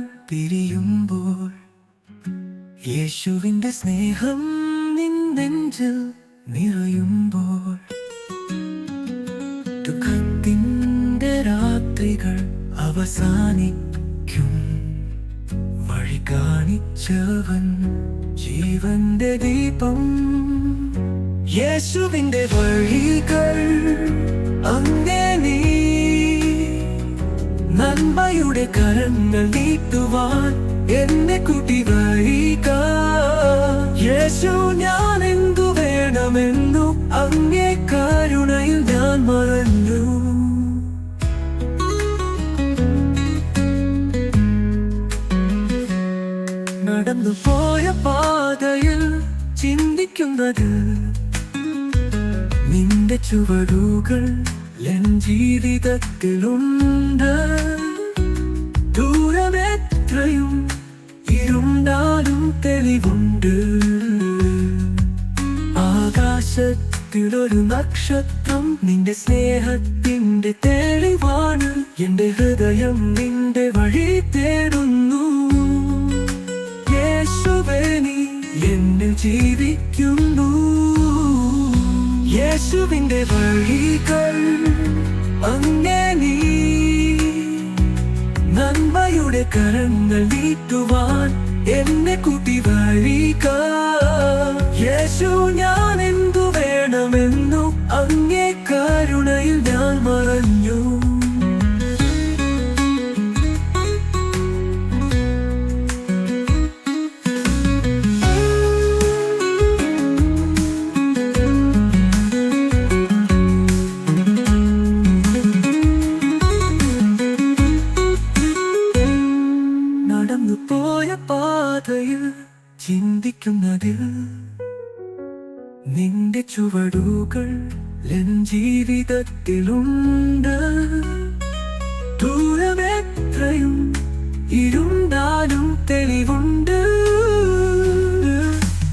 പിരിയുമ്പോൾ യേശുവിന്റെ സ്നേഹം നിൻ നെഞ്ചിൽ നിറയുമ്പോൾ ദുഃഖത്തിന്റെ രാത്രികൾ അവസാനിക്കും. വഴി കാണിച്ചവൻ ജീവന്റെ ദീപം. യേശുവിന്റെ വഴികൾ അങ്ങേ നീ നന്മയുടെ കരങ്ങൾ നീട്ടുവാൻ എന്നെ കൂട്ടി വരിക. യേശു, ഞാൻ എന്തു വേണമെന്നു അങ്ങേ കരുണയിൽ ഞാൻ മറന്നു. നടന്നു പോയ പാതയിൽ ചിന്തിക്കുന്നത് നിന്റെ ചുവടുകൾ എൻ ജീവിതത്തിലുണ്ട്. ദൂരമെത്രയും ഇരുണ്ടാലും തെളിവുണ്ട്. ആകാശത്തിലൊരു നക്ഷത്രം നിന്റെ സ്നേഹത്തിന്റെ തെളിവാണ്. എന്റെ ഹൃദയം നിന്റെ വഴി തേടുന്നു. യേശുവേ, നീ എന്നിൽ ജീവിക്കുന്നു. യേശുവിന്റെ വഴികൾ അങ്ങേ നീ നന്മയുടെ കരങ്ങൾ നീട്ടുവാൻ എന്നെ കൂട്ടി വരിക. യേശു, ഞാൻ എന്തു വേണമെന്നു അങ്ങേ കരുണയിൽ ഞാൻ മറഞ്ഞു. നടന്നു പോയ പാതയിൽ ചിന്തിക്കുന്നതിൽ നിന്റെ ചുവടുകൾ എൻ ജീവിതത്തിലുണ്ട്. ദൂരമെത്രയും ഇരുണ്ടാലും തെളിവുണ്ട്.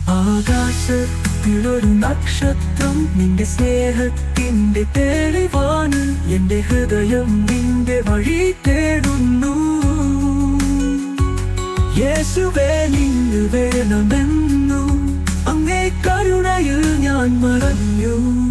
ആകാശത്തിലൊരു നക്ഷത്രം നിന്റെ സ്നേഹത്തിന്റെ തെളിവാണ്. എന്റെ ഹൃദയം നിന്റെ വഴി തേടുന്നു. യേശുവേ, നിന്നു വേണമെന്നു അങ്ങേ കരുണയിൽ ഞാൻ മറഞ്ഞു.